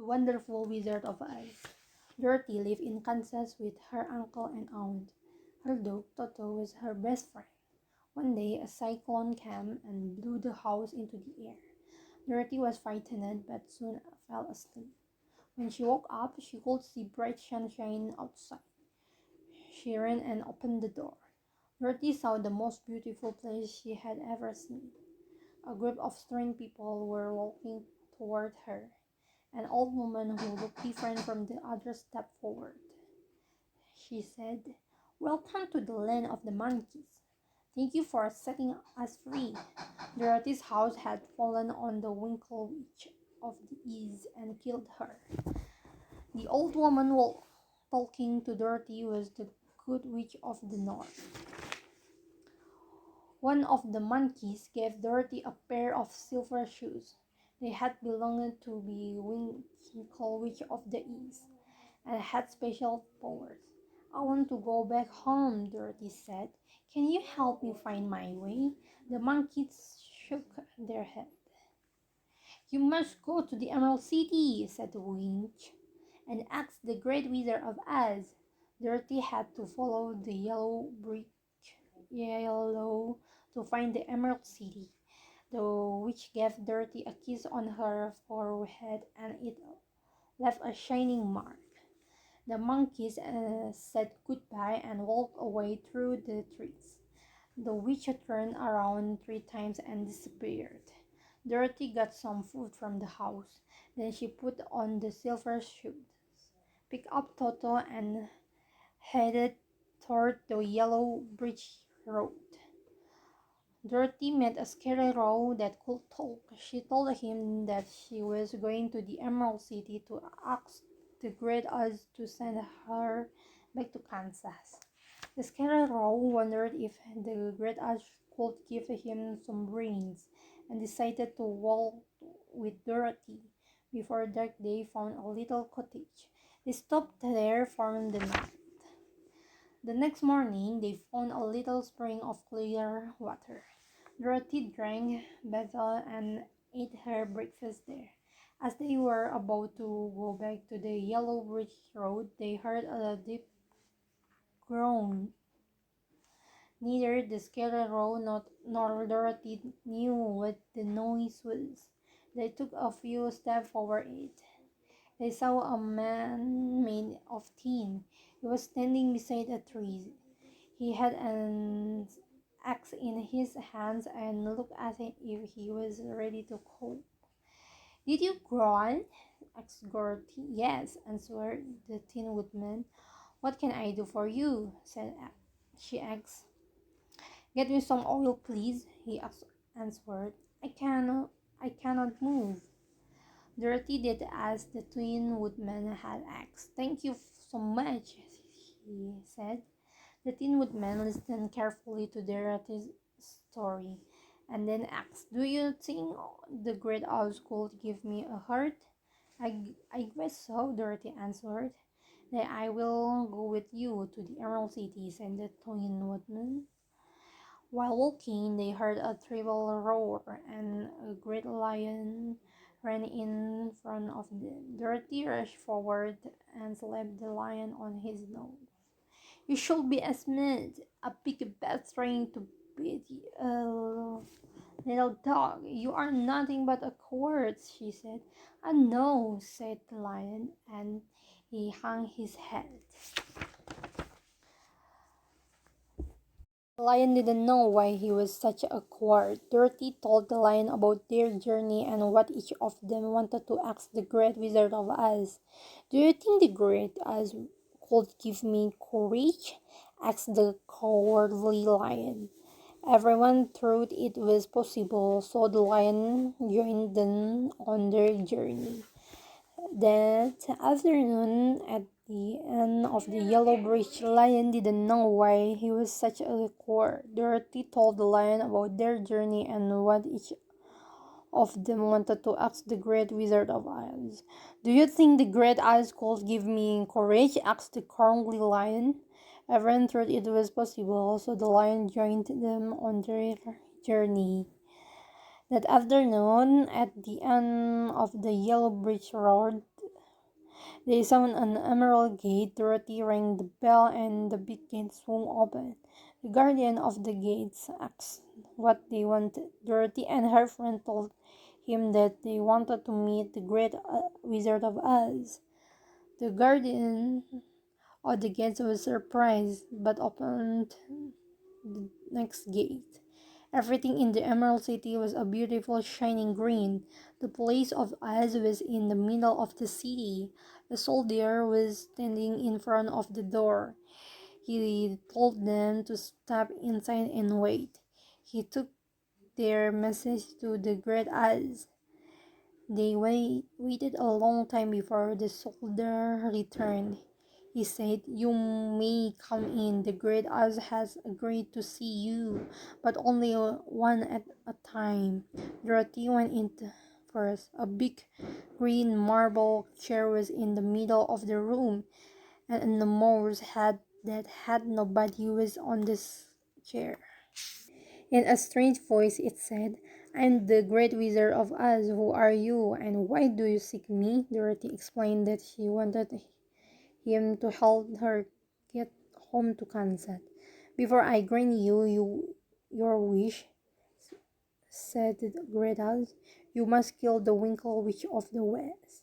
The Wonderful Wizard of Oz. Dorothy lived in Kansas with her uncle and aunt. Her dog Toto was her best friend. One day a cyclone came and blew the house into the air. Dorothy was frightened but soon fell asleep. When she woke up, she could see bright sunshine outside. She ran and opened the door. Dorothy saw the most beautiful place she had ever seen. A group of strange people were walking toward her. An old woman who looked different from the others stepped forward. She said, "Welcome to the land of the monkeys. Thank you for setting us free." Dorothy's house had fallen on the Winkle Witch of the East and killed her. The old woman talking to Dorothy was the Good Witch of the North. One of the monkeys gave Dorothy a pair of silver shoes. They had belonged to the Winkle Witch of the East and had special powers. "I want to go back home," Dorothy said. "Can you help me find my way?" The monkeys shook their heads. "You must go to the Emerald City," said the witch, "and ask the Great Wizard of Oz." Dorothy had to follow the yellow to find the Emerald City. The witch gave Dorothy a kiss on her forehead and it left a shining mark. The monkeys said goodbye and walked away through the trees. The witch turned around 3 times and disappeared. Dorothy got some food from the house. Then she put on the silver shoes, picked up Toto, and headed toward the yellow bridge road. Dorothy met a scarecrow that could talk. She told him that she was going to the Emerald City to ask the Great Oz to send her back to Kansas. The Scarecrow wondered if the Great Oz could give him some brains and decided to walk with Dorothy. Before dark, they found a little cottage. They stopped there for the night. The next morning, they found a little spring of clear water. Dorothy drank, bathed, and ate her breakfast there. As they were about to go back to the Yellow Bridge Road, they heard a deep groan. Neither the Scarecrow nor Dorothy knew what the noise was. They took a few steps over it. They saw a man made of tin. He was standing beside a tree. He had an axe in his hands and looked as if he was ready to go. "Did you groan?" asked Dorothy. "Yes," answered the Tin Woodman. "What can I do for you?" she asked. "Get me some oil, please," he answered. I cannot move." Dorothy did as the Tin Woodman had asked. "Thank you so much," he said. The Tin Woodman listened carefully to Dorothy's story and then asked, "Do you think the Great Owl could give me a heart?" I guess so," Dorothy answered. "Then I will go with you to the Emerald City," said the Tin Woodman. While walking, they heard a terrible roar, and a great lion ran in front of them. Dorothy rushed forward and slapped the lion on his nose. "You should be ashamed, a big bat trying to beat a little dog. You are nothing but a coward," she said. "I know," said the lion, and he hung his head. The lion didn't know why he was such a coward. Dorothy told the lion about their journey and what each of them wanted to ask the Great Wizard of Oz. "Do you think the Great Oz could give me courage?" asked the cowardly lion. Everyone thought it was possible, so the lion joined them on their journey. That afternoon, at the end of the Yellow Bridge, the lion didn't know why he was such a coward. Dorothy told the lion about their journey and what each of them wanted to ask the Great Wizard of Oz. "Do you think the Great Oz could give me courage?" asked the cowardly lion. Everyone thought it was possible, so the lion joined them on their journey. That afternoon, at the end of the Yellow Bridge Road, They sound an emerald gate. Dorothy rang the bell and the big gate swung open. The guardian of the gates asked what they wanted. Dorothy and her friend told him that they wanted to meet the great Wizard of Oz. The guardian of the gates was surprised but opened the next gate. Everything in the Emerald City was a beautiful shining green. The place of Oz was in the middle of the city. A soldier was standing in front of the door. He told them to step inside and wait. He took their message to the Great Oz. They waited a long time before the soldier returned. He said, "You may come in. The Great Oz has agreed to see you, but only one at a time." Dorothy went in first. A big green marble chair was in the middle of the room, and the mouse had nobody was on this chair. In a strange voice it said, "I'm the great Wizard of Oz. Who are you, and why do you seek me?" Dorothy explained that she wanted him to help her get home to Kansas. "Before I grant your wish," said the Great Oz, "you must kill the Winkle Witch of the West."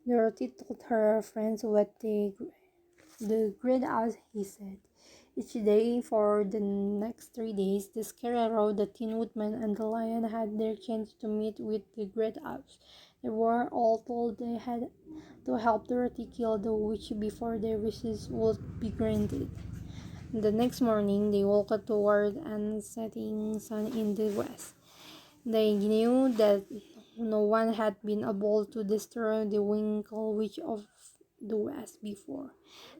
Dorothy told her friends what the Great Oz, he said. Each day for the next 3 days, the Scarecrow, the Tin Woodman, and the Lion had their chance to meet with the Great Oz. They were all told they had to help Dorothy kill the witch before their wishes would be granted. The next morning, they walked toward an setting sun in the west. They knew that no one had been able to destroy the Winkle Witch of the West before.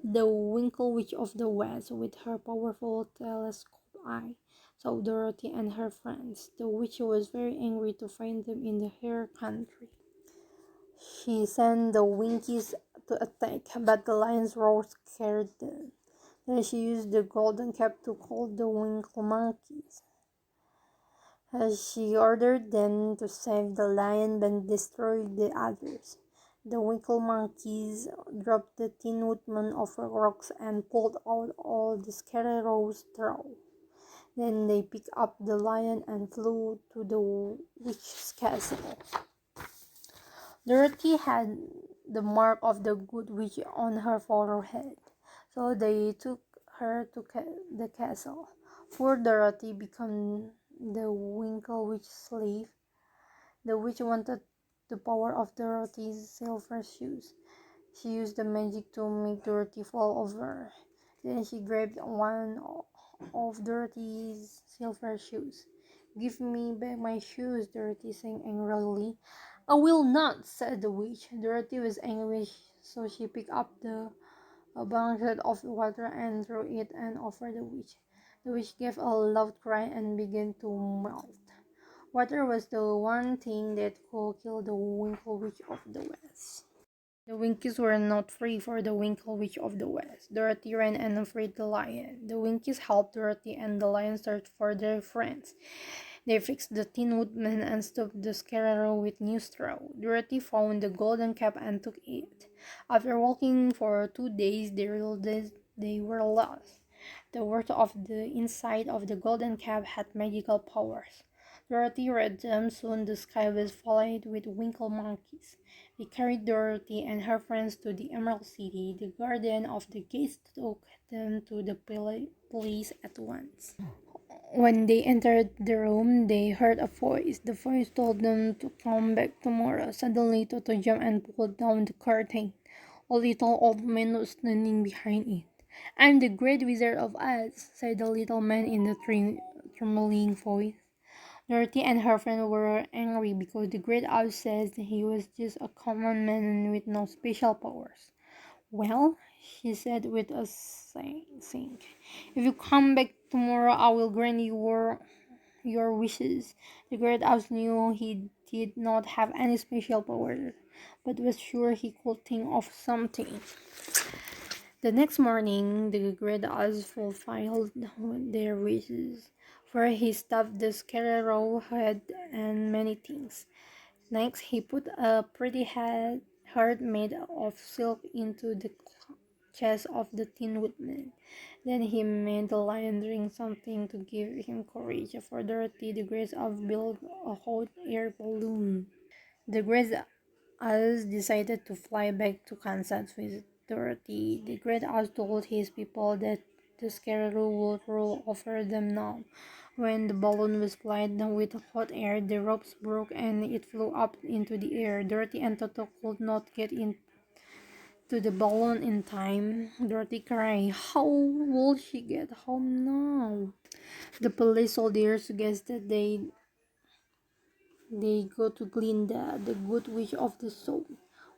The Winkle Witch of the West, with her powerful telescope eye, saw Dorothy and her friends. The witch was very angry to find them in her country. She sent the Winkies to attack, but the lions roared scared them. Then she used the golden cap to call the Winkle Monkeys. She ordered them to save the lion but destroy the others. The Winkle Monkeys dropped the Tin Woodman off rocks and pulled out all the Scarecrow's straw. Then they picked up the lion and flew to the witch's castle. Dorothy had the mark of the good witch on her forehead, so they took her to the castle. Poor Dorothy became the Winkle Witch's slave. The witch wanted the power of Dorothy's silver shoes. She used the magic to make Dorothy fall over. Then she grabbed one of Dorothy's silver shoes. "Give me back my shoes," Dorothy sang angrily. "I will not," said the witch. Dorothy was angry, so she picked up a bucket of water and threw it and over the witch. The witch gave a loud cry and began to melt. Water was the one thing that could kill the Winkle Witch of the West. The Winkies were not free for the Winkle Witch of the West. Dorothy ran and freed the lion. The Winkies helped Dorothy and the lion search for their friends. They fixed the Tin Woodman and stuffed the Scarecrow with new straw. Dorothy found the golden cap and took it. After walking for 2 days, they realized they were lost. The words of the inside of the golden cap had magical powers. Dorothy read them. Soon the sky was filled with winkle monkeys. They carried Dorothy and her friends to the Emerald City. The guardian of the gates took them to the police at once. When they entered the room, they heard a voice. The voice told them to come back tomorrow. Suddenly, Toto jumped and pulled down the curtain. A little old man was standing behind it. "I'm the great Wizard of Oz," said the little man in the trembling voice. Dorothy and her friend were angry because the great Oz says he was just a common man with no special powers. "Well," she said with a sink, "if you come back tomorrow, I will grant you your wishes." The great Oz knew he did not have any special power, but was sure he could think of something. The next morning, the great Oz fulfilled their wishes, for he stuffed the Scarecrow head and many things. Next, he put a pretty heart made of silk into the chest of the Tin Woodman. Then he made the lion drink something to give him courage. For Dorothy, the grace of build a hot air balloon. The Great Oz decided to fly back to Kansas with Dorothy. The Great Oz told his people that the Scarecrow would rule over them now. When the balloon was filled with hot air, the ropes broke and it flew up into the air. Dorothy and Toto could not get into the balloon in time. Dorothy cried, "How will she get home now?" The police soldiers guessed that they go to Glinda, the good witch of the soul.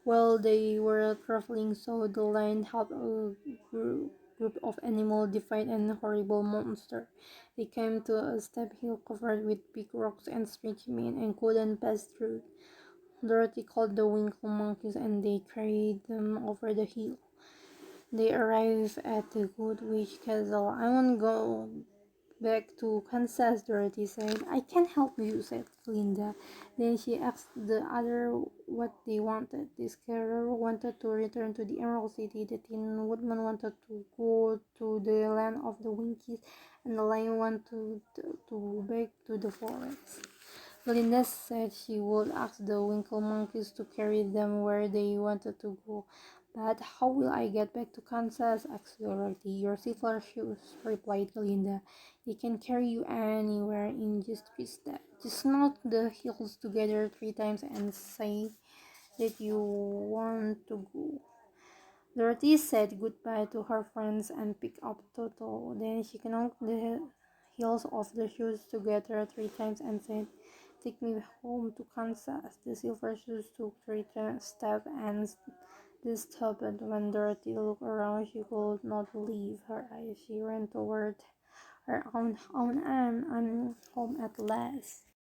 While they were traveling, so the lion helped a group of animals defeat an horrible monster. They came to a steep hill covered with big rocks and strange men and couldn't pass through. Dorothy called the Winkle monkeys and they carried them over the hill. They arrived at the Good Witch Castle. "I won't go back to Kansas," Dorothy said. "I can help you," said Glinda. Then she asked the other what they wanted. The Scarecrow wanted to return to the Emerald City, the Tin Woodman wanted to go to the land of the Winkies, and the Lion wanted to back to the forest. Glinda said she would ask the Winkle monkeys to carry them where they wanted to go. "But how will I get back to Kansas?" asked Dorothy. "Your silver shoes," replied Glinda. "They can carry you anywhere in just 3 steps. Just knock the hills together 3 times and say that you want to go." Dorothy said goodbye to her friends and picked up Toto. Then she knocked the heels of the shoes together 3 times and said, "Take me home to Kansas." The silver shoes took 3 steps and they stopped. When Dorothy looked around, she could not believe her eyes. She ran toward her own home at last.